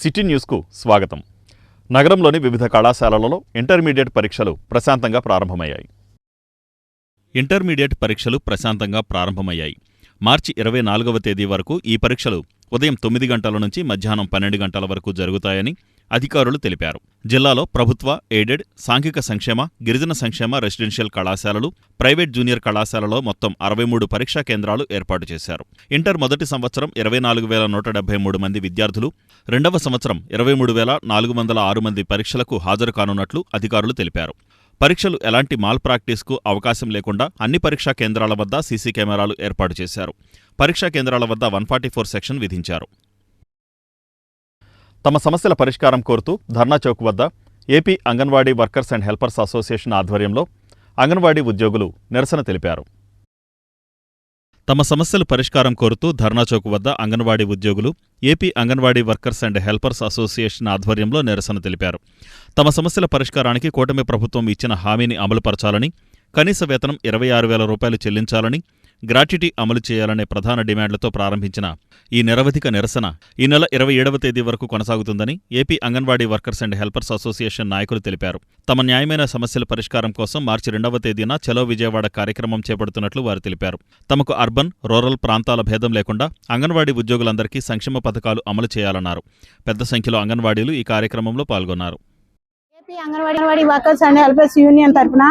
City న్యూస్కు స్వాగతం. నగరంలోని వివిధ కళాశాలలలో ఇంటర్మీడియట్ పరీక్షలు ప్రశాంతంగా ప్రారంభమయ్యాయి. మార్చి 24వ తేదీ వరకు ఈ పరీక్షలు ఉదయం 9 గంటల నుంచి మధ్యాహ్నం 12 గంటల వరకు జరుగుతాయని అధికారులు తెలిపారు. జిల్లాలో ప్రభుత్వ, ఎయిడెడ్, సాంఘిక సంక్షేమ, గిరిజన సంక్షేమ రెసిడెన్షియల్ కళాశాలలు, ప్రైవేట్ జూనియర్ కళాశాలలో మొత్తం 63 పరీక్షా కేంద్రాలు ఏర్పాటు చేశారు. ఇంటర్ మొదటి సంవత్సరం 24,173 మంది విద్యార్థులు, రెండవ సంవత్సరం 23,406 మంది పరీక్షలకు హాజరు కానున్నట్లు అధికారులు తెలిపారు. పరీక్షలు ఎలాంటి మాల్ ప్రాక్టీస్కు అవకాశం లేకుండా అన్ని పరీక్షా కేంద్రాల వద్ద సీసీ కెమెరాలు ఏర్పాటు చేశారు. పరీక్షా కేంద్రాల వద్ద 144 సెక్షన్ విధించారు. తమ సమస్యల పరిష్కారం కోరుతూ ధర్నా చౌక్ వద్ద AP anganwadi workers and helpers association ఆధ్వర్యంలో అంగన్వాడీ ఉద్యోగులు నిరసన తెలిపారు. తమ సమస్యల పరిష్కారం కోరుతూ ధర్నా చౌక్ వద్ద అంగన్వాడీ ఉద్యోగులు AP anganwadi workers and helpers association ఆధ్వర్యంలో నిరసన తెలిపారు. తమ సమస్యల పరిష్కారానికి కూటమి ప్రభుత్వం ఇచ్చిన హామీని అమలుపరచాలని, కనీస వేతనం 26,000 రూపాయలు చెల్లించాలని, గ్రాట్యుటీ అమలు చేయాలనే ప్రధాన డిమాండ్లతో ప్రారంభించిన ఈ నిరవధిక నిరసన ఈ నెల 27వ తేదీ వరకు కొనసాగుతుందని AP anganwadi workers and helpers association నాయకులు తెలిపారు. తమ న్యాయమైన సమస్యల పరిష్కారం కోసం మార్చి 2వ తేదీన చలో విజయవాడ కార్యక్రమం చేపడుతున్నట్లు వారు తెలిపారు. తమకు అర్బన్, రూరల్ ప్రాంతాల భేదం లేకుండా అంగన్వాడీ ఉద్యోగులందరికీ సంక్షేమ పథకాలు అమలు చేయాలన్నారు. పెద్ద సంఖ్యలో అంగన్వాడీలు ఈ కార్యక్రమంలో పాల్గొన్నారు. AP anganwadi workers and helpers union తరఫున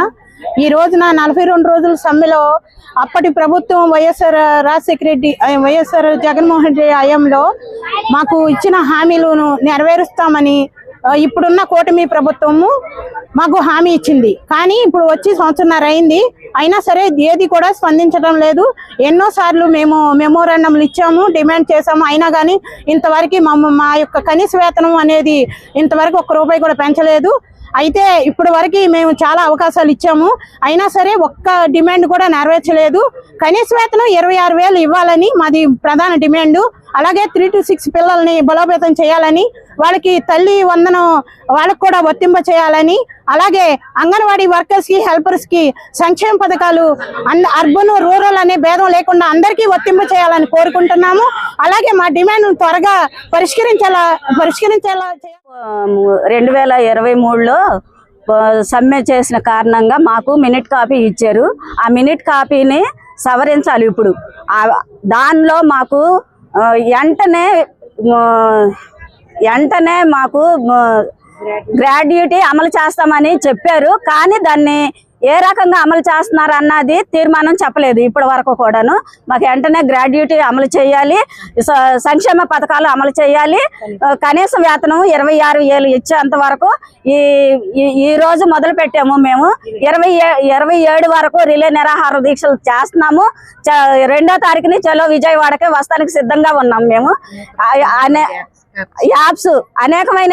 ఈ రోజున 42 రోజుల సమ్మెలో అప్పటి ప్రభుత్వం వైఎస్ఆర్ రాజశేఖర రెడ్డి, వైఎస్ఆర్ జగన్మోహన్ రెడ్డి హయాంలో మాకు ఇచ్చిన హామీలను నెరవేరుస్తామని ఇప్పుడున్న కూటమి ప్రభుత్వము మాకు హామీ ఇచ్చింది. కానీ ఇప్పుడు వచ్చి సంవత్సరన్నర అయింది, అయినా సరే ఏది కూడా స్పందించడం లేదు. ఎన్నోసార్లు మేము మెమోరాండంలు ఇచ్చాము, డిమాండ్ చేశాము, అయినా కానీ ఇంతవరకు మా యొక్క కనీస వేతనం అనేది ఇంతవరకు ₹1 కూడా పెంచలేదు. అయితే ఇప్పుడు వరకు మేము చాలా అవకాశాలు ఇచ్చాము, అయినా సరే ఒక్క డిమాండ్ కూడా నెరవేర్చలేదు. కనీస వేతనం 26,000 ఇవ్వాలని మాది ప్రధాన డిమాండ్. అలాగే 3 to 6 పిల్లల్ని బలోపేతం చేయాలని, వాళ్ళకి తల్లి వందనం వాళ్ళకు కూడా వర్తింప చేయాలని, అలాగే అంగన్వాడీ వర్కర్స్ కి, హెల్పర్స్ కి సంక్షేమ పథకాలు అర్బన్, రూరల్ అనే భేదం లేకుండా అందరికీ వర్తింప చేయాలని కోరుకుంటున్నాము. అలాగే మా డిమాండ్ త్వరగా పరిష్కరించేలా 2023లో సమ్మె చేసిన కారణంగా మాకు మినిట్ కాపీ ఇచ్చారు. ఆ మినిట్ కాపీని సవరించాలి. ఇప్పుడు దానిలో మాకు వెంటనే మాకు గ్రాడ్యుటీ అమలు చేస్తామని చెప్పారు. కానీ దాన్ని ఏ రకంగా అమలు చేస్తున్నారు అన్నది తీర్మానం చెప్పలేదు ఇప్పటి వరకు కూడాను. మాకు వెంటనే గ్రాడ్యుటీ అమలు చేయాలి, సంక్షేమ పథకాలు అమలు చేయాలి, కనీస వేతనం 26,000 ఇచ్చేంత వరకు ఈ రోజు మొదలు పెట్టాము. మేము 27 వరకు రిలే నిరాహార దీక్షలు చేస్తున్నాము. 2వ తారీఖుని చలో విజయవాడకి వస్తానికి సిద్ధంగా ఉన్నాం. మేము అనేకమైన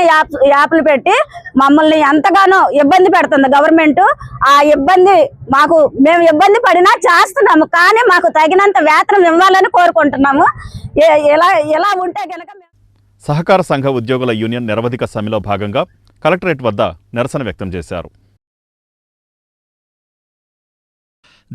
యాప్లు పెట్టి మమ్మల్ని ఎంతగానో ఇబ్బంది పెడుతుంది గవర్నమెంట్. ఆ ఇబ్బంది మేము ఇబ్బంది పడినా చేస్తున్నాము, కానీ మాకు తగినంత వేతనం ఇవ్వాలని కోరుకుంటున్నాము. ఎలా ఉంటే గనక సహకార సంఘ ఉద్యోగుల యూనియన్ నిరవధిక సమ్మెలో భాగంగా కలెక్టరేట్ వద్ద నిరసన వ్యక్తం చేశారు.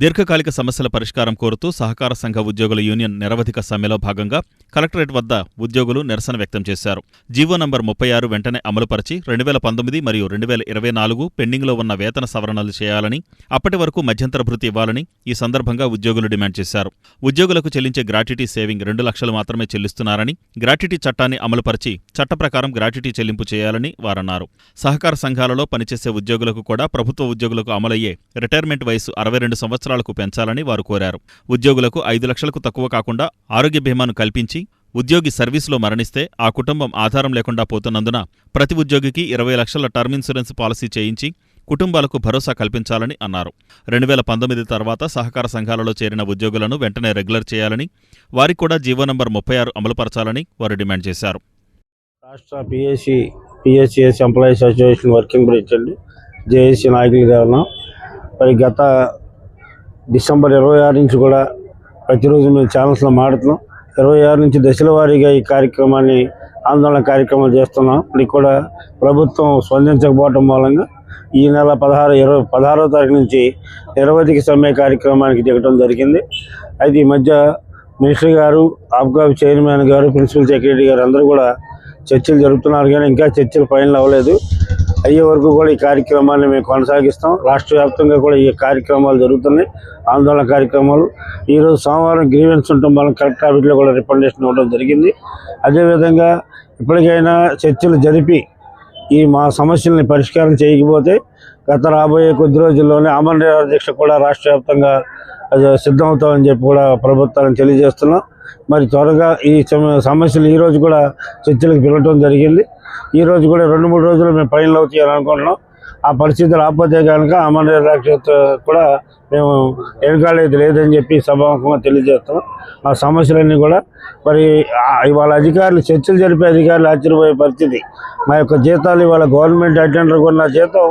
దీర్ఘకాలిక సమస్యల పరిష్కారం కోరుతూ సహకార సంఘ ఉద్యోగుల యూనియన్ నిరవధిక సమ్మెలో భాగంగా కలెక్టరేట్ వద్ద ఉద్యోగులు నిరసన వ్యక్తం చేశారు. జీవో నంబర్ 36 వెంటనే అమలుపరిచి 2019 మరియు 2024 పెండింగ్లో ఉన్న వేతన సవరణలు చేయాలని, అప్పటి వరకు మధ్యంతర భృతి ఇవ్వాలని ఈ సందర్భంగా ఉద్యోగులు డిమాండ్ చేశారు. ఉద్యోగులకు చెల్లించే గ్రాట్యుటీ సేవింగ్ 2 లక్షలు మాత్రమే చెల్లిస్తున్నారని, గ్రాట్యుటీ చట్టాన్ని అమలుపరిచి చట్ట ప్రకారం గ్రాట్యుటీ చెల్లింపు చేయాలని వారన్నారు. సహకార సంఘాలలో పనిచేసే ఉద్యోగులకు కూడా ప్రభుత్వ ఉద్యోగులకు అమలయ్యే రిటైర్మెంట్ వయసు 62 సంవత్సరాలకు పెంచాలని వారు కోరారు. ఉద్యోగులకు 5 లక్షలకు తక్కువ కాకుండా ఆరోగ్య బీమాను కల్పించి, ఉద్యోగి సర్వీసులో మరణిస్తే ఆ కుటుంబం ఆధారం లేకుండా పోతున్నందున ప్రతి ఉద్యోగికి 20 లక్షల టర్మ్ ఇన్సూరెన్స్ పాలసీ చేయించి కుటుంబాలకు భరోసా కల్పించాలని అన్నారు. 2019 తర్వాత సహకార సంఘాలలో చేరిన ఉద్యోగులను వెంటనే రెగ్యులర్ చేయాలని, వారికి కూడా జీవో నంబర్ 36 అమలుపరచాలని వారు డిమాండ్ చేశారు. రాష్ట్ర PHS employees association working president JAC నాయకులుగా ఉన్నాం. మరి గత డిసెంబర్ 26 నుంచి కూడా ప్రతిరోజు మేము ఛానల్స్లో మాడుతున్నాం. 26 నుంచి దశల వారీగా ఈ కార్యక్రమాన్ని ఆందోళన కార్యక్రమాలు చేస్తున్నాం. ఇప్పటికి కూడా ప్రభుత్వం స్పందించకపోవడం మూలంగా ఈ నెల 16వ తారీఖు నుంచి నిరవధిక సమ్మె కార్యక్రమానికి దిగడం జరిగింది. అయితే ఈ మధ్య మినిస్టర్ గారు, ఆప్కాబ్ చైర్మన్ గారు, ప్రిన్సిపల్ సెక్రటరీ గారు అందరూ కూడా చర్చలు జరుపుతున్నారు, కానీ ఇంకా చర్చలు ఫైనల్ అవ్వలేదు. అయ్యే వరకు కూడా ఈ కార్యక్రమాన్ని మేము కొనసాగిస్తాం. రాష్ట్ర వ్యాప్తంగా కూడా ఈ కార్యక్రమాలు జరుగుతున్నాయి, ఆందోళన కార్యక్రమాలు. ఈరోజు సోమవారం గ్రీవెన్స్ ఉండటం వల్ల కలెక్టర్ ఆఫీస్లో కూడా రిప్రజెంటేషన్ ఇవ్వడం జరిగింది. అదేవిధంగా ఇప్పటికైనా చర్చలు జరిపి ఈ మా సమస్యల్ని పరిష్కారం చేయకపోతే రాబోయే కొద్ది రోజుల్లోనే ఆమరణ దీక్ష కూడా రాష్ట్ర వ్యాప్తంగా సిద్ధమవుతామని చెప్పి కూడా ప్రభుత్వాన్ని తెలియజేస్తున్నాం. మరి త్వరగా ఈ సమస్యలు ఈరోజు కూడా చర్చలకు పిలవటం జరిగింది. ఈరోజు కూడా 2-3 రోజులు మేము ఫైనల్ అవుతాయని అనుకుంటున్నాం. ఆ పరిస్థితి రాకపోతే కనుక ఆమరణ దీక్ష కూడా మేము వెనకాడేది లేదని చెప్పి సభాముఖంగా తెలియజేస్తున్నాం. ఆ సమస్యలన్నీ కూడా మరి ఇవాళ అధికారులు చర్చలు జరిపే అధికారులు ఆశ్చర్యపోయే పరిస్థితి. మా యొక్క జీతాలు ఇవాళ గవర్నమెంట్ అటెండర్కి ఉన్న జీతం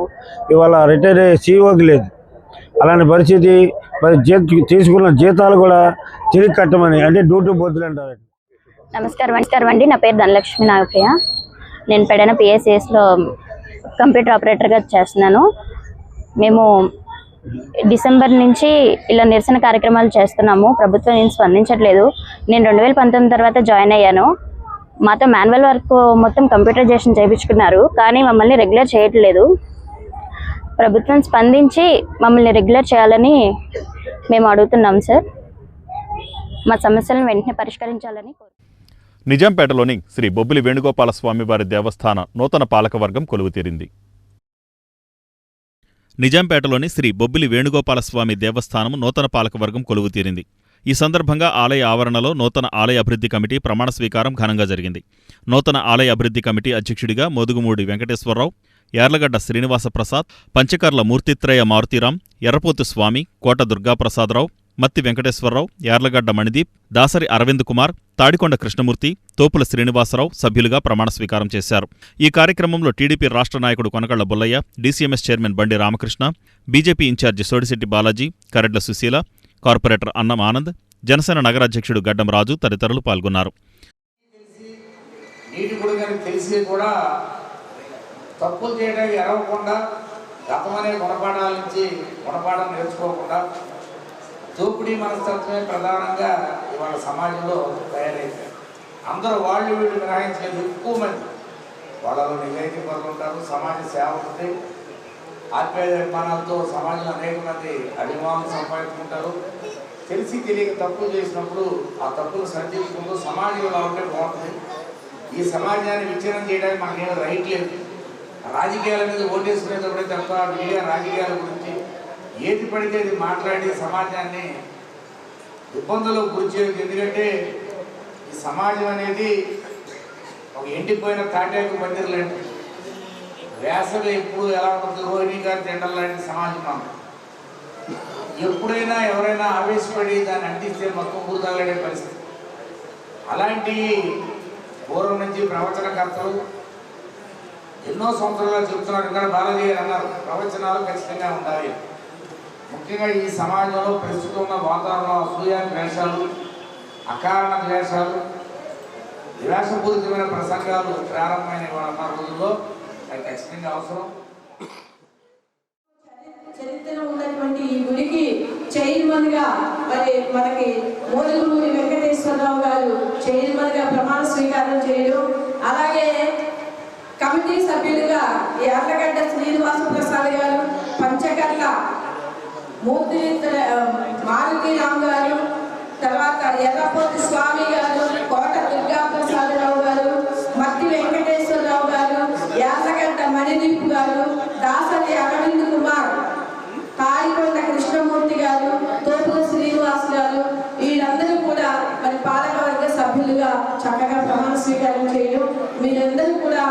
ఇవాళ రిటైర్ అయ్యే సీఓకి లేదు. అలాంటి పరిస్థితి. మరి తీసుకున్న జీతాలు కూడా తిరిగి కట్టమని, అంటే డ్యూటీ బోతులు అంటారు. నమస్కారం అండి. నా పేరు ధనలక్ష్మి నాగప్రియ. నేను పెడన పిఎస్సిఎస్లో కంప్యూటర్ ఆపరేటర్గా చేస్తున్నాను. మేము డిసెంబర్ నుంచి ఇలా నిరసన కార్యక్రమాలు చేస్తున్నాము. ప్రభుత్వం ఏం స్పందించట్లేదు. నేను 2019 తర్వాత జాయిన్ అయ్యాను. మాతో మాన్యువల్ వర్క్ మొత్తం కంప్యూటరైజేషన్ చేయించుకున్నారు, కానీ మమ్మల్ని రెగ్యులర్ చేయట్లేదు. ప్రభుత్వం స్పందించి మమ్మల్ని రెగ్యులర్ చేయాలని మేము అడుగుతున్నాం సార్. మా సమస్యలను వెంటనే పరిష్కరించాలని కోరుతున్నాం. నిజాంపేటలోని శ్రీ బొబ్బిలి వేణుగోపాల స్వామివారి దేవస్థాన నూతన పాలకవర్గం కొలువుతీరింది. నిజాంపేటలోని శ్రీ బొబ్బిలి వేణుగోపాల స్వామి దేవస్థానం నూతన పాలకవర్గం కొలువుతీరింది. ఈ సందర్భంగా ఆలయ ఆవరణలో నూతన ఆలయ అభివృద్ధి కమిటీ ప్రమాణ స్వీకారం ఘనంగా జరిగింది. నూతన ఆలయ అభివృద్ధి కమిటీ అధ్యక్షుడిగా మోదుగుమూడి వెంకటేశ్వరరావు, యార్లగడ్డ శ్రీనివాస ప్రసాద్, పంచకర్ల మూర్తిత్రయ మారుతీరాం, ఎర్రపోతు స్వామి, కోట దుర్గాప్రసాదరావు, మత్తి వెంకటేశ్వరరావు, యార్లగడ్డ మణిదీప్, దాసరి అరవింద్ కుమార్, తాడికొండ కృష్ణమూర్తి, తోపుల శ్రీనివాసరావు సభ్యులుగా ప్రమాణ స్వీకారం చేశారు. ఈ కార్యక్రమంలో టీడీపీ రాష్ట్ర నాయకుడు Konakalla Bullayya, DCMS chairman Bandi Ramakrishna, BJP incharge Sodisetti Balaji, Karedla Susheela, corporator Annam Anand, Janasena నగరాధ్యక్షుడు గడ్డం రాజు తదితరులు పాల్గొన్నారు. తప్పులు చేయడానికి ఎరవకుండా, గతమనే గుణపాఠాల నుంచి గుణపాఠం నేర్చుకోకుండా దోపిడీ మనస్తత్వమే ప్రధానంగా ఇవాళ సమాజంలో తయారైపోయారు. అందరూ వాళ్ళు వీళ్ళు మినహాయించలేదు. ఎక్కువ మంది వాళ్ళలో నిజాయితీ పనులు ఉంటారు, సమాజ సేవ ఉంది, ఆత్మీయమానాలతో సమాజంలో అనేక మంది అభిమానులు సంపాదించుకుంటారు. తెలిసి తెలియక తప్పులు చేసినప్పుడు ఆ తప్పులు సరిదిద్దుకుంటూ సమాజంలో ఉంటే బాగుంటుంది. ఈ సమాజాన్ని విచ్ఛిన్నం చేయడానికి మనకేమో రైట్ లేదు. రాజకీయాల మీద ఓటేసుకునేటప్పుడే తప్ప మీడియా రాజకీయాల గురించి ఏది పడితే అది మాట్లాడి సమాజాన్ని ఇబ్బందులకు గురి చేయదు. ఎందుకంటే ఈ సమాజం అనేది ఒక ఎండిపోయిన తాటాకు బందిరు లాంటి, వేసవి ఎప్పుడు ఎలా ఉంటుంది, రోహిణి గారి తిండల లాంటి సమాజం మనం. ఎప్పుడైనా ఎవరైనా ఆవేశపడి దాన్ని అంటిస్తే మొత్తం ఊరుతాగలే పరిస్థితి. అలాంటి పూర్వం నుంచి ప్రవచనకర్తలు ఎన్నో సంవత్సరాలు చెప్తున్నారు. ఇక్కడ బాలాజీ గారు అన్నారు, ప్రవచనాలు ఖచ్చితంగా ఉండాలి. ముఖ్యంగా ఈ సమాజంలో ప్రస్తుతం ఉన్న వాతావరణంలో అసూయ ద్వేషాలు, అకారణ ద్వేషాలు, ద్వేషపూరితమైన ప్రసంగాలు ప్రారంభమైన వాళ్ళ రోజుల్లో అది ఖచ్చితంగా అవసరం. చరిత్రలో ఉన్నటువంటి ఈ గుడికి చైర్మన్ గా మరి మనకి మోదుగుమూడి వెంకటేశ్వరరావు గారు చైర్మన్ గా ప్రమాణ స్వీకారం చేయడం, అలాగే కమిటీ సభ్యులుగా యార్లగడ్డ శ్రీనివాస ప్రసాద్ గారు, పంచకర్ల మారుతీరామ్ గారు, తర్వాత ఎర్రపోతు స్వామి గారు, కోట దుర్గాప్రసాదరావు గారు, మత్తి వెంకటేశ్వరరావు గారు, యార్లగడ్డ మణిదీప్ గారు, దాసరి అరవింద్ కుమార్, తాడికొండ కృష్ణమూర్తి గారు, తోపుల శ్రీనివాస్ గారు, వీరందరూ కూడా మరి పాలకవర్గ సభ్యులుగా చక్కగా ప్రమాణ స్వీకారం చేయడం, మీరందరూ కూడా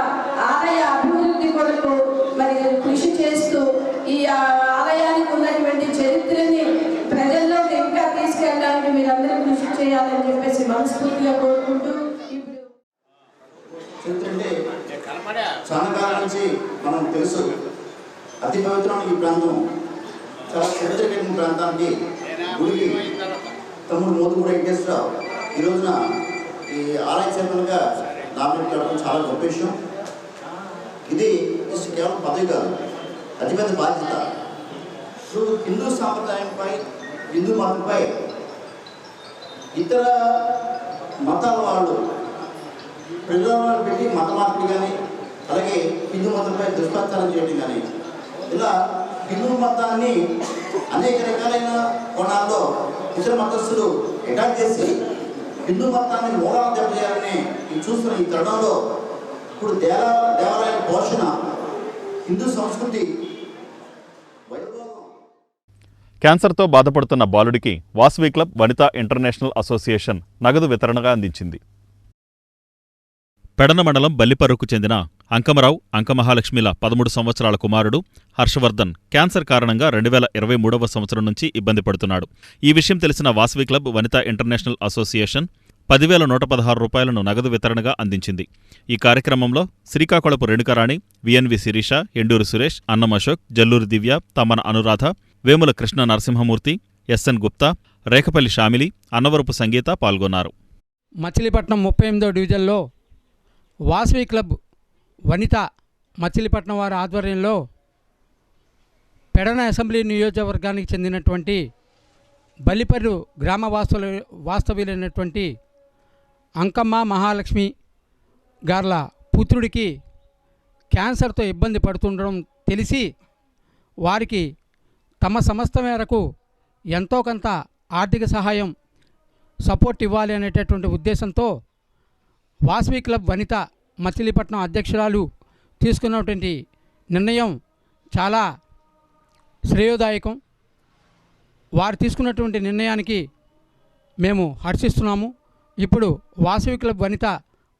ఆలయ అభివృద్ధి కొరకు మరి కృషి చేస్తూ ఈ ఆలయానికి ఉన్నటువంటి చరిత్రని ప్రజల్లో ఇంకా తీసుకెళ్ళడానికి మీరందరూ కృషి చేయాలని చెప్పేసి మనస్ఫూర్తిగా కోరుకుంటూ, ఇప్పుడు చరిత్ర అంటే చాలా కాలం నుంచి మనం తెలుసు. అతి పవిత్రమైన ఈ ప్రాంతం చాలా చరిత్ర కలిగిన ప్రాంతానికి గుడికి తమ్ముడు మోదుగుమూడి వెంకటేశ్వరరావు ఈ రోజున ఈ ఆలయ చైర్మన్గా నామినేట్ కావడం చాలా గొప్ప విషయం. ఇది కేవలం పదవి కాదు, అతిపెద్ద బాధ్యత. హిందూ సాంప్రదాయంపై, హిందూ మతంపై ఇతర మతాల వాళ్ళు ప్రజావాళ్ళు పెట్టి మత మార్పిడి కానీ, అలాగే హిందూ మతంపై దుష్ప్రచారం చేయడం కానీ, ఇలా హిందూ మతాన్ని అనేక రకాలైన కోణాల్లో ఇతర మతస్థులు అటాక్ చేసి హిందూ మతాన్ని మూలాలను దెబ్బతీయాలని చూస్తున్న ఈ తరుణంలో ఇప్పుడు దేవాలయాల పోషణ, హిందూ సంస్కృతి వైభవం. క్యాన్సర్తో బాధపడుతున్న బాలుడికి Vasavi club Vanitha international association నగదు వితరణగా అందించింది. పెడన మండలం బల్లిపర్రుకు చెందిన అంకమరావు అంకమహాలక్ష్మిల 13 సంవత్సరాల కుమారుడు హర్షవర్ధన్ క్యాన్సర్ కారణంగా 2023వ సంవత్సరం నుంచి ఇబ్బంది పడుతున్నాడు. ఈ విషయం తెలిసిన Vasavi club Vanitha international association 10,116 రూపాయలను నగదు వితరణగా అందించింది. ఈ కార్యక్రమంలో శ్రీకాకుళపు రేణుకారాణి, విఎన్వి శిరీష, ఎండూరు సురేష్, అన్నం అశోక్, జల్లూరు దివ్య, తమ్మన అనురాధ, వేముల కృష్ణ నరసింహమూర్తి, ఎస్ఎన్ గుప్తా, రేఖపల్లి షామిలి, అన్నవరపు సంగీత పాల్గొన్నారు. మచిలీపట్నం 38వ డివిజన్లో వాసవి క్లబ్ వనిత మచిలీపట్నం వారి ఆధ్వర్యంలో పెడన అసెంబ్లీ నియోజకవర్గానికి చెందినటువంటి బల్లిపర్రు గ్రామ వాస్తవ్యులైనటువంటి అంకమ్మ మహాలక్ష్మి గార్ల పుత్రుడికి క్యాన్సర్తో ఇబ్బంది పడుతుండడం తెలిసి వారికి తమ సంస్థ మేరకు ఎంతో కొంత ఆర్థిక సహాయం సపోర్ట్ ఇవ్వాలి అనేటటువంటి ఉద్దేశంతో వాసవి క్లబ్ వనిత మచిలీపట్నం అధ్యక్షురాలు తీసుకున్నటువంటి నిర్ణయం చాలా శ్రేయోదాయకం. వారు తీసుకున్నటువంటి నిర్ణయానికి మేము హర్షిస్తున్నాము. ఇప్పుడు వాసవి క్లబ్ వనిత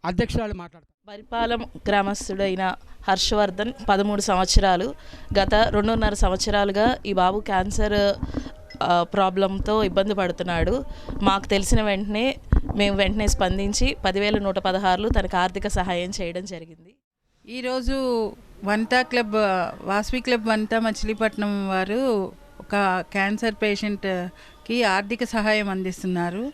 అధ్యక్షురాలు మాట్లాడతారు. బరిపాలెం గ్రామస్తుడైన హర్షవర్ధన్ 13 సంవత్సరాలు. గత 2.5 సంవత్సరాలుగా ఈ బాబు క్యాన్సర్ ప్రాబ్లంతో ఇబ్బంది పడుతున్నాడు. మాకు తెలిసిన వెంటనే మేము వెంటనే స్పందించి 10,116 తనకు ఆర్థిక సహాయం చేయడం జరిగింది. ఈరోజు వనితా క్లబ్ వాసవి క్లబ్ వనితా మచిలీపట్నం వారు ఒక క్యాన్సర్ పేషెంట్కి ఆర్థిక సహాయం అందిస్తున్నారు.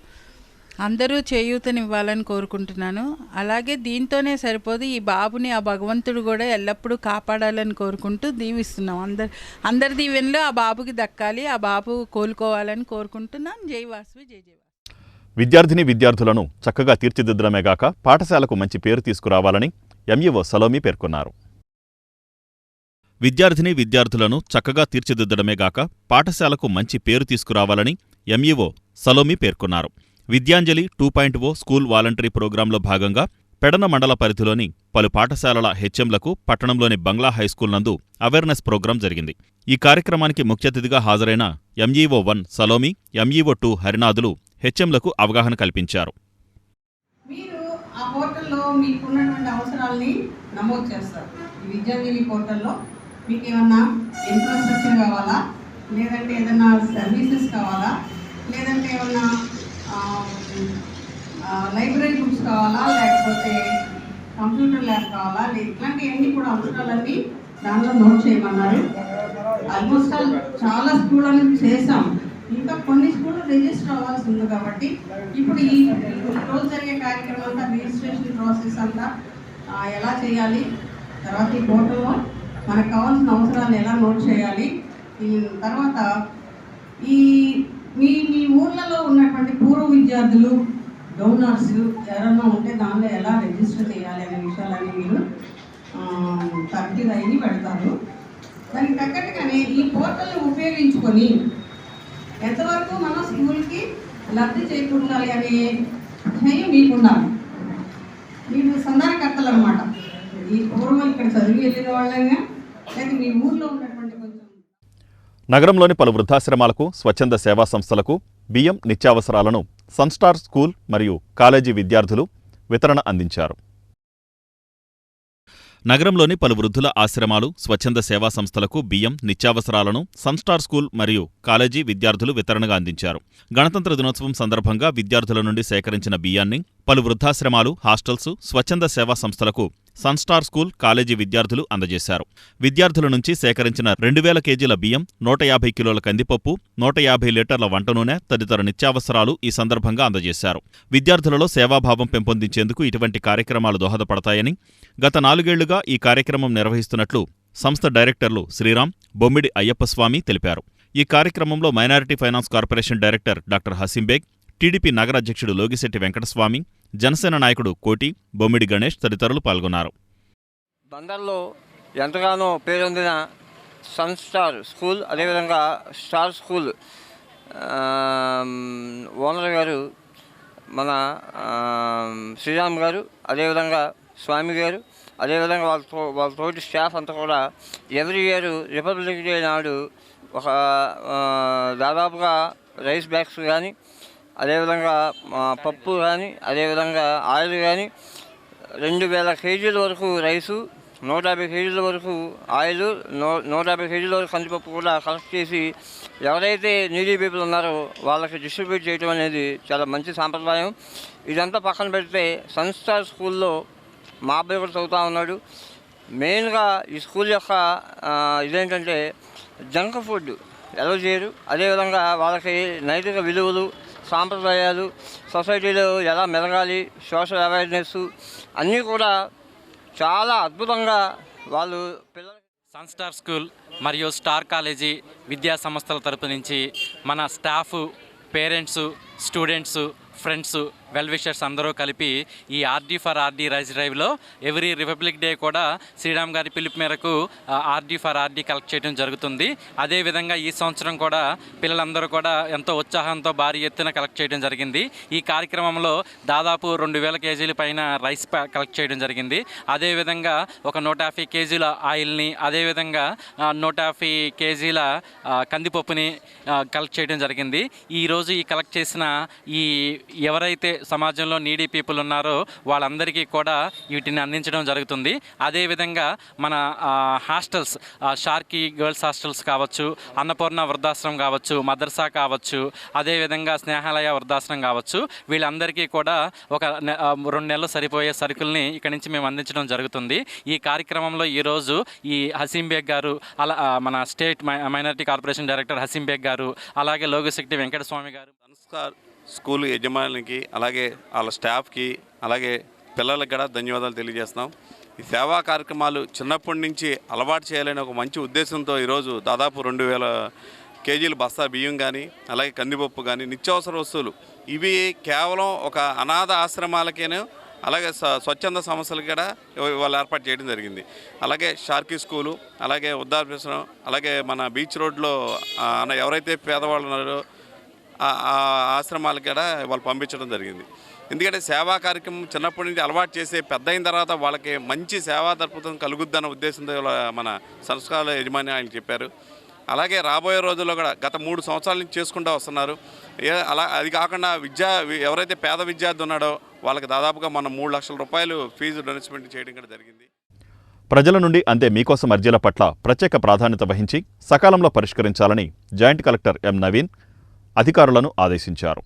అందరూ చేయూతనివ్వాలని కోరుకుంటున్నాను. అలాగే దీంతోనే సరిపోదు, ఈ బాబుని ఆ భగవంతుడు కూడా ఎల్లప్పుడూ కాపాడాలని కోరుకుంటూ దీవిస్తున్నాం. అందరి దీవెనలో ఆ బాబుకి దక్కాలి, ఆ బాబు కోలుకోవాలని కోరుకుంటున్నాను. జై వాసవి, జై జై. విద్యార్థిని విద్యార్థులను చక్కగా తీర్చిదిద్దడమేగాక పాఠశాలకు మంచి పేరు తీసుకురావాలని ఎంఈఓ సలోమి పేర్కొన్నారు. విద్యార్థిని విద్యార్థులను చక్కగా తీర్చిదిద్దడమేగాక పాఠశాలకు మంచి పేరు తీసుకురావాలని ఎంఈఓ సలోమి పేర్కొన్నారు. విద్యాంజలి 2.0 స్కూల్ వాలంటరీ ప్రోగ్రాంలో భాగంగా పెడన మండల పరిధిలోని పలు పాఠశాలల హెచ్ఎంలకు పట్టణంలోని బంగ్లా హైస్కూల్ నందు అవేర్నెస్ ప్రోగ్రాం జరిగింది. ఈ కార్యక్రమానికి ముఖ్య అతిథిగా హాజరైన ఎంఈఓ 1 సలోమి, ఎంఈఓ 2 హరినాథులు హెచ్ఎంలకు అవగాహన కల్పించారు. మీరు ఆ పోర్టల్లో మీకున్నటువంటి అవసరాలని నమోదు చేస్తారు. ఈ విద్యాంజలి పోర్టల్లో మీకు ఏమన్నా ఇన్ఫ్రాస్ట్రక్చర్ కావాలా, లేదంటే ఏదైనా సర్వీసెస్ కావాలా, లేదంటే ఏమన్నా లైబ్రరీ బుక్స్ కావాలా, లేకపోతే కంప్యూటర్ ల్యాబ్ కావాలా, ఇట్లాంటివన్నీ కూడా అవసరాలన్నీ దానిలో నోట్ చేయమన్నారు. ఆల్మోస్ట్ చాలా స్కూళ్ళని చేసాం, ఇంకా కొన్ని స్కూళ్ళు రిజిస్టర్ అవ్వాల్సి ఉంది. కాబట్టి ఇప్పుడు ఈ రోజు జరిగే కార్యక్రమం అంతా రిజిస్ట్రేషన్ ప్రాసెస్ అంతా ఎలా చేయాలి, తర్వాత ఈ పోర్టల్లో మనకు కావాల్సిన అవసరాలు ఎలా నోట్ చేయాలి, తర్వాత ఈ మీ ఊర్లలో ఉన్నటువంటి పూర్వ విద్యార్థులు డోనర్స్ ఎవరైనా ఉంటే దానిలో ఎలా రిజిస్టర్ చేయాలి అనే విషయాలన్నీ మీరు తరగతిగా అయ్యి పెడతారు. దానికి తగ్గట్టుగానే ఈ పోర్టల్ని ఉపయోగించుకొని ఎంతవరకు మనం స్కూల్కి లబ్ధి చేకూర్చాలి అనే ధ్యేయం మీకు ఉండాలి. మీరు సంధానకర్తలు అన్నమాట. ఈ పూర్వం ఇక్కడ చదివి వెళ్ళిన వాళ్ళగా లేదా మీ ఊర్లో ఉన్నటువంటి కొంచెం. నగరంలోని పలు వృద్ధాశ్రమాలకు, స్వచ్ఛంద సేవా సంస్థలకు బియ్యం, నిత్యావసరాలను సన్స్టార్ స్కూల్ మరియు కాలేజీ విద్యార్థులు వితరణ అందించారు. నగరంలోని పలు వృద్ధుల ఆశ్రమాలు, స్వచ్ఛంద సేవా సంస్థలకు బియ్యం, నిత్యావసరాలను సన్స్టార్ స్కూల్ మరియు కాలేజీ విద్యార్థులు వితరణగా అందించారు. గణతంత్ర దినోత్సవం సందర్భంగా విద్యార్థుల నుండి సేకరించిన బియ్యాన్ని పలు వృద్ధాశ్రమాలు, హాస్టల్స్, స్వచ్ఛంద సేవా సంస్థలకు సన్స్టార్ స్కూల్, కాలేజీ విద్యార్థులు అందజేశారు. విద్యార్థుల నుంచి సేకరించిన 2,000 కేజీల బియ్యం, 150 కిలోల కందిపప్పు, 150 లీటర్ల వంట నూనె తదితర నిత్యావసరాలు ఈ సందర్భంగా అందజేశారు. విద్యార్థులలో సేవాభావం పెంపొందించేందుకు ఇటువంటి కార్యక్రమాలు దోహదపడతాయని, గత 4 ఏళ్లుగా ఈ కార్యక్రమం నిర్వహిస్తున్నట్లు సంస్థ డైరెక్టర్లు శ్రీరామ్, బొమ్మిడి అయ్యప్పస్వామి తెలిపారు. ఈ కార్యక్రమంలో minority finance corporation director doctor Haseembeg, TDP నగర అధ్యక్షుడు లోగిశెట్టి వెంకటస్వామి, జనసేన నాయకుడు కోటి, బొమ్మిడి గణేష్ తదితరులు పాల్గొన్నారు. బందర్లో ఎంతగానో పేరొందిన సన్ స్టార్ స్కూల్, అదేవిధంగా స్టార్ స్కూల్ ఓనర్ గారు మన శ్రీరామ్ గారు, అదేవిధంగా స్వామి గారు, అదేవిధంగా వాళ్ళ తోటి స్టాఫ్ అంతా కూడా ఎవ్రీ ఇయర్ రిపబ్లిక్ డే నాడు ఒక దాదాపుగా రైస్ బ్యాగ్స్ కానీ, అదేవిధంగా పప్పు కానీ, అదేవిధంగా ఆయిల్ కానీ 2000 కేజీల వరకు రైసు, 150 కేజీల వరకు ఆయిల్, 150 కేజీల వరకు కందిపప్పు కూడా కలెక్ట్ చేసి ఎవరైతే నీడీ పీపుల్ ఉన్నారో వాళ్ళకి డిస్ట్రిబ్యూట్ చేయడం అనేది చాలా మంచి సాంప్రదాయం. ఇదంతా పక్కన పెడితే సన్ స్టార్ స్కూల్లో మా అబ్బాయి కూడా చదువుతూ ఉన్నాడు. మెయిన్గా ఈ స్కూల్ యొక్క ఇదేంటంటే జంక్ ఫుడ్ ఎలా చేయరు, అదేవిధంగా వాళ్ళకి నైతిక విలువలు, సాంప్రదాయాలు, సొసైటీలో ఎలా మెలగాలి, సోషల్ అవేర్నెస్ అన్నీ కూడా చాలా అద్భుతంగా వాళ్ళు పిల్లలు. సన్ స్టార్ స్కూల్ మరియు స్టార్ కాలేజీ విద్యా సంస్థల తరపు నుంచి మన staff, parents, students, friends, well wishers అందరూ కలిపి ఈ ఆర్డీ ఫర్ ఆర్డీ రైస్ డ్రైవ్లో ఎవ్రీ రిపబ్లిక్ డే కూడా శ్రీరామ్ గారి పిలుపు మేరకు ఆర్డీ ఫర్ ఆర్డీ కలెక్ట్ చేయడం జరుగుతుంది. అదేవిధంగా ఈ సంవత్సరం కూడా పిల్లలందరూ కూడా ఎంతో ఉత్సాహంతో భారీ ఎత్తున కలెక్ట్ చేయడం జరిగింది. ఈ కార్యక్రమంలో దాదాపు 2000 కేజీల పైన రైస్ కలెక్ట్ చేయడం జరిగింది. అదేవిధంగా ఒక 150 కేజీల ఆయిల్ని, అదేవిధంగా 150 కేజీల కందిపప్పుని కలెక్ట్ చేయడం జరిగింది. ఈరోజు ఈ కలెక్ట్ చేసిన ఈ ఎవరైతే సమాజంలో నీడీ పీపుల్ ఉన్నారో వాళ్ళందరికీ కూడా వీటిని అందించడం జరుగుతుంది. అదేవిధంగా మన హాస్టల్స్, షార్కీ గర్ల్స్ హాస్టల్స్ కావచ్చు, అన్నపూర్ణ వృద్ధాశ్రమం కావచ్చు, మదర్సా కావచ్చు, అదేవిధంగా స్నేహాలయ వృద్ధాశ్రమం కావచ్చు, వీళ్ళందరికీ కూడా ఒక 2 నెలలు సరిపోయే సరుకుల్ని ఇక్కడి నుంచి మేము అందించడం జరుగుతుంది. ఈ కార్యక్రమంలో ఈరోజు ఈ హసీం బేగ్ గారు, అలా మన state minority corporation director Haseem Baig గారు, అలాగే లోగోశెట్టి వెంకటస్వామి గారు, సంస్కార్ స్కూల్ యజమానికి, అలాగే వాళ్ళ స్టాఫ్కి, అలాగే పిల్లలకు కూడా ధన్యవాదాలు తెలియజేస్తున్నాం. ఈ సేవా కార్యక్రమాలు చిన్నప్పటి నుంచి అలవాటు చేయాలని ఒక మంచి ఉద్దేశంతో ఈరోజు దాదాపు 2000 కేజీలు బస్తా బియ్యం కానీ, అలాగే కందిపప్పు కానీ, నిత్యావసర వస్తువులు ఇవి కేవలం ఒక అనాథ ఆశ్రమాలకేనే, అలాగే స్వచ్ఛంద సంస్థలు కూడా వాళ్ళు ఏర్పాటు చేయడం జరిగింది. అలాగే షార్కీ స్కూలు, అలాగే వృద్ధాశ్రమం, అలాగే మన బీచ్ రోడ్లో ఎవరైతే పేదవాళ్ళు ఉన్నారో ఆశ్రమాలకు కూడా వాళ్ళు పంపించడం జరిగింది. ఎందుకంటే సేవా కార్యక్రమం చిన్నప్పటి నుంచి అలవాటు చేసే పెద్ద అయిన తర్వాత వాళ్ళకి మంచి సేవా దృక్పథం కలుగుద్దన్న ఉద్దేశంతో మన సంస్కారాల యజమాని ఆయన చెప్పారు. అలాగే రాబోయే రోజుల్లో కూడా గత 3 సంవత్సరాల నుంచి చేసుకుంటూ వస్తున్నారు. అది కాకుండా ఎవరైతే పేద విద్యార్థి ఉన్నాడో వాళ్ళకి దాదాపుగా మనం 3 లక్షల రూపాయలు ఫీజు డొనేషన్ చేయడం కూడా జరిగింది. ప్రజల నుండి అందే మీకోసం అర్జీల పట్ల ప్రత్యేక ప్రాధాన్యత వహించి సకాలంలో పరిష్కరించాలని జాయింట్ కలెక్టర్ ఎం నవీన్ అధికారులను ఆదేశించారు.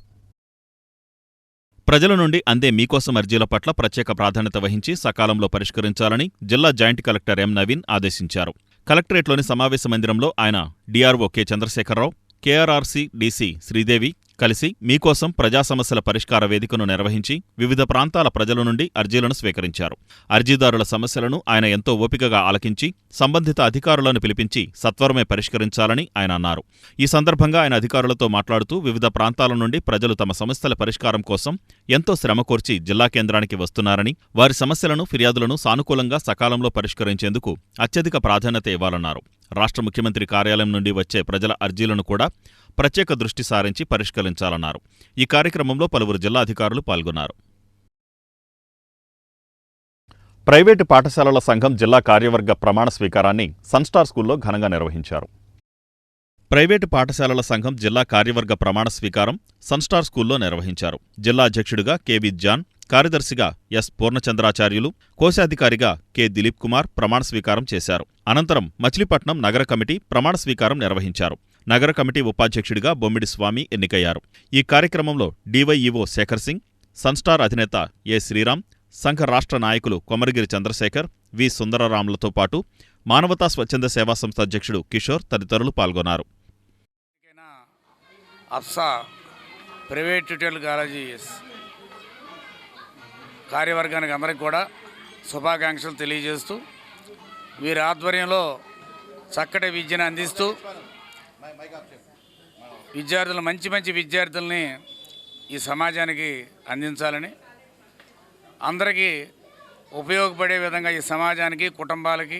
ప్రజల నుండి అందే మీకోసం అర్జీల పట్ల ప్రత్యేక ప్రాధాన్యత వహించి సకాలంలో పరిష్కరించాలని జిల్లా జాయింట్ కలెక్టర్ ఎం నవీన్ ఆదేశించారు. కలెక్టరేట్లోని సమావేశ మందిరంలో ఆయన DRO K Chandrasekhara Rao, KRRC DC Sridevi కలిసి మీకోసం ప్రజా సమస్యల పరిష్కార వేదికను నిర్వహించి వివిధ ప్రాంతాల ప్రజల నుండి అర్జీలను స్వీకరించారు. అర్జీదారుల సమస్యలను ఆయన ఎంతో ఓపికగా ఆలకించి సంబంధిత అధికారులను పిలిపించి సత్వరమే పరిష్కరించాలని ఆయన అన్నారు. ఈ సందర్భంగా ఆయన అధికారులతో మాట్లాడుతూ వివిధ ప్రాంతాల నుండి ప్రజలు తమ సమస్యల పరిష్కారం కోసం ఎంతో శ్రమకోర్చి జిల్లా కేంద్రానికి వస్తున్నారని, వారి సమస్యలను, ఫిర్యాదులను సానుకూలంగా సకాలంలో పరిష్కరించేందుకు అత్యధిక ప్రాధాన్యత ఇవ్వాలన్నారు. రాష్ట్ర ముఖ్యమంత్రి కార్యాలయం నుండి వచ్చే ప్రజల అర్జీలను కూడా ప్రత్యేక దృష్టి సారించి పరిష్కరించాలన్నారు. ఈ కార్యక్రమంలో పలువురు జిల్లా అధికారులు పాల్గొన్నారు. ప్రైవేటు పాఠశాలల సంఘం జిల్లా కార్యవర్గ ప్రమాణ స్వీకారాన్ని సన్స్టార్ స్కూల్లో ఘనంగా నిర్వహించారు. ప్రైవేటు పాఠశాలల సంఘం జిల్లా కార్యవర్గ ప్రమాణ స్వీకారం సన్స్టార్ స్కూల్లో నిర్వహించారు. జిల్లా అధ్యక్షుడిగా కెవి జాన్, కార్యదర్శిగా ఎస్ పూర్ణచంద్రాచార్యులు, కోశాధికారిగా కె దిలీప్ కుమార్ ప్రమాణ స్వీకారం చేశారు. అనంతరం మచిలీపట్నం నగర కమిటీ ప్రమాణ స్వీకారం నిర్వహించారు. నగర కమిటీ ఉపాధ్యక్షుడిగా బొమ్మిడి స్వామి ఎన్నికయ్యారు. ఈ కార్యక్రమంలో డివైఈఓ శేఖర్ సింగ్, సన్స్టార్ అధినేత ఎ శ్రీరామ్, సంఘ రాష్ట్ర నాయకులు కొమరగిరి చంద్రశేఖర్, వి సుందరరాములతో పాటు మానవతా స్వచ్ఛంద సేవా సంస్థ అధ్యక్షుడు కిషోర్ తదితరులు పాల్గొన్నారు. అప్సా ప్రైవేట్ ట్యూటోరియల్ కాలేజీ కార్యవర్గానికి అందరికీ కూడా శుభాకాంక్షలు తెలియజేస్తూ, వీరి ఆధ్వర్యంలో చక్కటి విద్యను అందిస్తూ మంచి విద్యార్థుల్ని ఈ సమాజానికి అందించాలని, అందరికీ ఉపయోగపడే విధంగా, ఈ సమాజానికి కుటుంబాలకి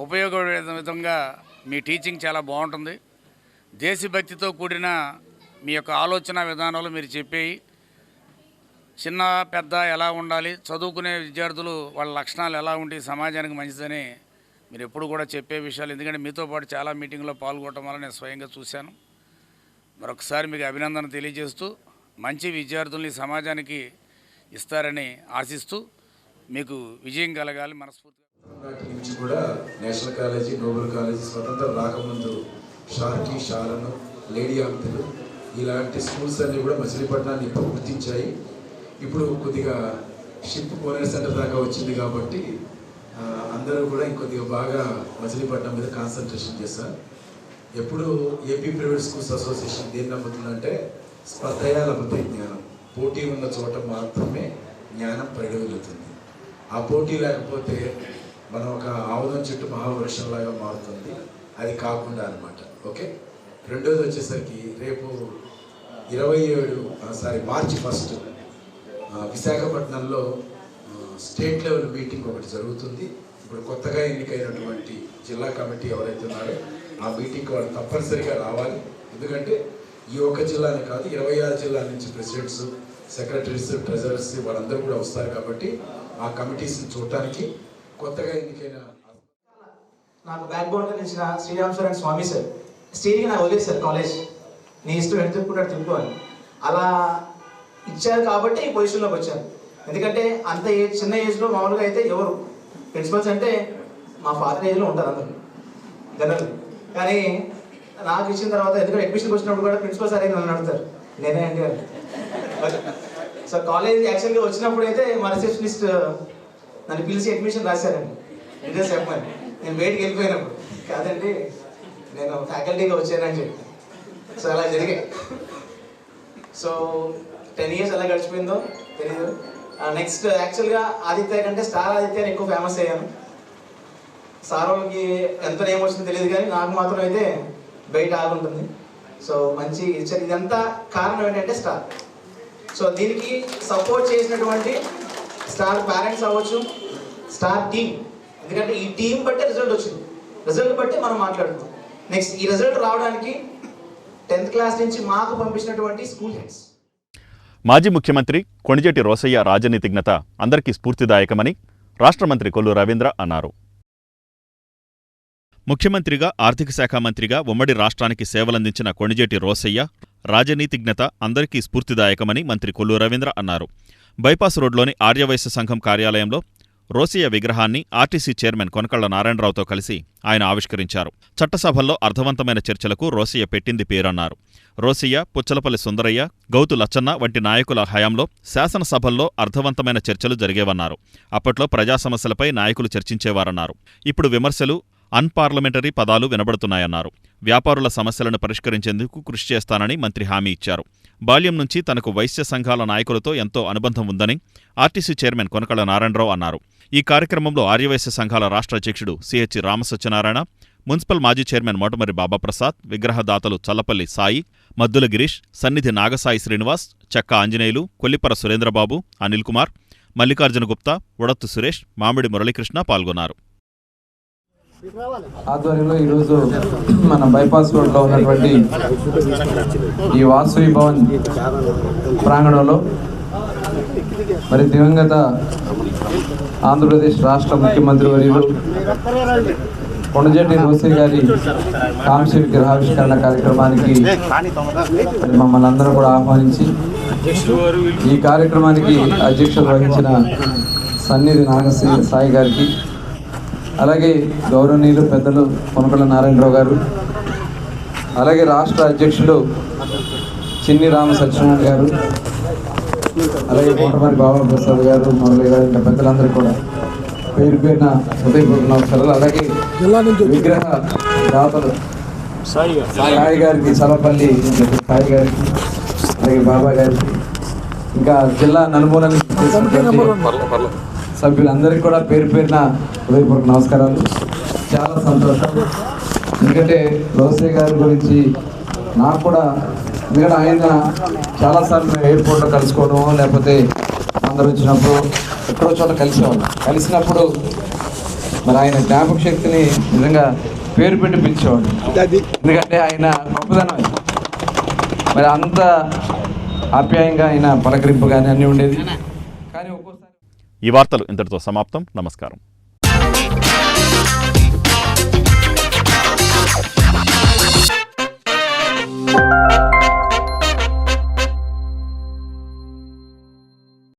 ఉపయోగపడే విధంగా మీ టీచింగ్ చాలా బాగుంటుంది. దేశభక్తితో కూడిన మీ యొక్క ఆలోచన విధానాలు మీరు చెప్పేవి చిన్న పెద్ద ఎలా ఉండాలి, చదువుకునే విద్యార్థులు వాళ్ళ లక్షణాలు ఎలా ఉంటే సమాజానికి మంచిదని మీరు ఎప్పుడు కూడా చెప్పే విషయాలు. ఎందుకంటే మీతో పాటు చాలా మీటింగ్లో పాల్గొనడం వల్ల నేను స్వయంగా చూశాను. మరొకసారి మీకు అభినందన తెలియజేస్తూ మంచి విద్యార్థుల్ని సమాజానికి ఇస్తారని ఆశిస్తూ మీకు విజయం కలగాలి మనస్ఫూర్తిగా. నుంచి కూడా నేషనల్ కాలేజీ, నోబెల్ కాలేజీ స్వతంత్రం రాకముందు షార్కీ, షారన్, లేడీ ఆంపిల్ ఇలాంటి స్కూల్స్ అన్నీ కూడా మచిలీపట్నాన్ని ఇప్పుడు గుర్తించాయి. ఇప్పుడు కొద్దిగా షిప్ కోనేరు సెంటర్ దాకా వచ్చింది కాబట్టి అందరూ కూడా ఇంకొద్దిగా బాగా మచిలీపట్నం మీద కాన్సన్ట్రేషన్ చేస్తారు. ఎప్పుడు ఏపీ ప్రైవేట్ స్కూల్స్ అసోసియేషన్ దేని నమ్ముతుందంటే స్పర్ధయా లభతే జ్ఞానం, పోటీ ఉన్న చోట మాత్రమే జ్ఞానం పరిడవిల్లుతుంది. ఆ పోటీ లేకపోతే మనం ఒక ఆముదం చెట్టు మహావృక్షంలాగా మారుతుంది. అది కాకుండా అనమాట. ఓకే, రెండోది వచ్చేసరికి రేపు మార్చి 1 విశాఖపట్నంలో స్టేట్ లెవెల్ మీటింగ్ ఒకటి జరుగుతుంది. ఇప్పుడు కొత్తగా ఎన్నికైనటువంటి జిల్లా కమిటీ ఎవరైతే ఉన్నారో ఆ మీటింగ్కి వాళ్ళు తప్పనిసరిగా రావాలి. ఎందుకంటే ఈ ఒక్క జిల్లానే కాదు, 26 జిల్లాల నుంచి ప్రెసిడెంట్స్, సెక్రటరీస్, ట్రెజరర్స్ వాళ్ళందరూ కూడా వస్తారు. కాబట్టి ఆ కమిటీస్ని చూడటానికి కొత్తగా ఎన్నికైన నాకు బ్యాక్ బోన్గా నిలిచిన Sriram sir and Swami sir స్టేట్కి నాకు వదిలేదు సార్ కాలేజ్, నీ ఇష్టం ఎంత తిప్పుకుంటాడు తిప్పుకోవాలి అలా ఇచ్చారు కాబట్టి ఈ పొజిషన్లోకి వచ్చాను. ఎందుకంటే అంత చిన్న ఏజ్లో మామూలుగా అయితే ఎవరు ప్రిన్సిపల్స్ అంటే మా ఫాదర్ ఏజ్లో ఉంటారు అందరూ జనరల్. కానీ నాకు ఇచ్చిన తర్వాత ఎందుకంటే అడ్మిషన్కి వచ్చినప్పుడు కూడా ప్రిన్సిపల్ సార్ అయితే నన్ను అడుగుతారు, నేనే అంటే. సో కాలేజ్ యాక్చువల్గా వచ్చినప్పుడు అయితే మా రిసెప్షనిస్ట్ నన్ను పిలిచి అడ్మిషన్ రాశారండి. ఇదే చెప్పమని నేను బయటికి వెళ్ళిపోయినప్పుడు, కాదండి నేను ఫ్యాకల్టీగా వచ్చానని చెప్పి. సో అలా జరిగాయి. సో 10 years ఎలా గడిచిపోయిందో తెలీదు. నెక్స్ట్ యాక్చువల్గా ఆదిత్య కంటే స్టార్ ఆదిత్య ఎక్కువ ఫేమస్ అయ్యాను. సార్ వాళ్ళకి ఎంత నేమ్ వచ్చిందో తెలియదు కానీ నాకు మాత్రం అయితే బయట ఆగుంటుంది. సో మంచి ఇదంతా కారణం ఏంటంటే స్టార్. సో దీనికి సపోర్ట్ చేసినటువంటి స్టార్ పేరెంట్స్ అవ్వచ్చు, స్టార్ టీమ్. ఎందుకంటే ఈ టీం బట్టే రిజల్ట్ వచ్చింది, రిజల్ట్ బట్టి మనం మాట్లాడుతున్నాం. నెక్స్ట్ ఈ రిజల్ట్ రావడానికి 10th క్లాస్ నుంచి మాకు పంపించినటువంటి స్కూల్ హెడ్స్. మాజీ ముఖ్యమంత్రి కొణిజేటి రోసయ్య రాజనీతిజ్ఞత అందరికీ స్ఫూర్తిదాయకమని రాష్ట్ర మంత్రి కొల్లు రవీంద్ర అన్నారు. ముఖ్యమంత్రిగా, ఆర్థిక శాఖ మంత్రిగా ఉమ్మడి రాష్ట్రానికి సేవలందించిన కొణిజేటి రోసయ్య రాజనీతిజ్ఞత అందరికీ స్ఫూర్తిదాయకమని మంత్రి కొల్లు రవీంద్ర అన్నారు. బైపాస్ రోడ్లోని ఆర్యవైశ్య సంఘం కార్యాలయంలో రోసయ్య విగ్రహాన్ని ఆర్టీసీ చైర్మన్ కొనకళ్ల నారాయణరావుతో కలిసి ఆయన ఆవిష్కరించారు. చట్టసభల్లో అర్థవంతమైన చర్చలకు రోసయ్య పెట్టింది పేరన్నారు. రోసయ్య, పుచ్చలపల్లి సుందరయ్య, గౌతు లచ్చన్న వంటి నాయకుల హయాంలో శాసనసభల్లో అర్థవంతమైన చర్చలు జరిగేవన్నారు. అప్పట్లో ప్రజా సమస్యలపై నాయకులు చర్చించేవారన్నారు. ఇప్పుడు విమర్శలు, అన్పార్లమెంటరీ పదాలు వినబడుతున్నాయన్నారు. వ్యాపారుల సమస్యలను పరిష్కరించేందుకు కృషి చేస్తానని మంత్రి హామీ ఇచ్చారు. బాల్యం నుంచి తనకు వైశ్య సంఘాల నాయకులతో ఎంతో అనుబంధం ఉందని ఆర్టీసీ చైర్మన్ కొనకళ్ల నారాయణరావు అన్నారు. ఈ కార్యక్రమంలో ఆర్యవైశ్య సంఘాల రాష్ట్ర అధ్యక్షుడు సిహెచ్ రామసత్యనారాయణ, మున్సిపల్ మాజీ చైర్మన్ మోటమరి బాబాప్రసాద్, విగ్రహదాతలు చల్లపల్లి సాయి, మద్దుల గిరీష్, సన్నిధి నాగసాయి శ్రీనివాస్, చెక్క ఆంజనేయులు, కొల్లిపర సురేంద్రబాబు, అనిల్ కుమార్, మల్లికార్జున గుప్తా, ఉడత్తు సురేష్, మామిడి మురళీకృష్ణ పాల్గొన్నారు. ఆధ్వర్యంలో ఈరోజు మన బైపాస్ రోడ్లో ఉన్నటువంటి ఈ వాసవి భవన్ ప్రాంగణంలో మరి దివంగత ఆంధ్రప్రదేశ్ రాష్ట్ర ముఖ్యమంత్రి వర్యులు కొణిజేటి రోసయ్య గారి కాంస్య విగ్రహావిష్కరణ కార్యక్రమానికి మమ్మల్ని అందరూ కూడా ఆహ్వానించి ఈ కార్యక్రమానికి అధ్యక్షత వహించిన సన్నిధి నాగసాయి గారికి, అలాగే గౌరవనీయులు పెద్దలు కొనకళ్ల నారాయణరావు గారు, అలాగే రాష్ట్ర అధ్యక్షుడు చిన్ని రామ సత్యనారాయణ గారు, అలాగే మోటమరి బాబాప్రసాద్ గారు, మురళి గారు, ఇంకా పెద్దలందరూ కూడా పేరు పేరున హృదయపూర్వక నమస్కారాలు. అలాగే విగ్రహ దాతలు సాయి గారికి, చలపల్లి సాయి గారికి, అలాగే బాబా గారికి, ఇంకా జిల్లా నలుమూల సభ్యులందరికీ కూడా పేరు పేరున హృదయపూర్వక నమస్కారాలు. చాలా సంతోషం, ఎందుకంటే రోసయ్య గారి గురించి నాకు కూడా, ఎందుకంటే ఆయన చాలాసార్లు మేము ఎయిర్పోర్ట్లో కలుసుకోవడం, లేకపోతే మా అందరూ వచ్చినప్పుడు ఎక్కడో చోట కలిసేవాళ్ళం. కలిసినప్పుడు మరి ఆయన జ్ఞాపక శక్తిని నిజంగా పేరు పెట్టి పిలిచేవాడు. ఎందుకంటే ఆయన గొప్పదనం అది. మరి అంత ఆప్యాయంగా ఆయన పలకరింపు కానీ అన్నీ ఉండేది. కానీ ఈ వార్తలు ఇంతటితో సమాప్తం. నమస్కారం.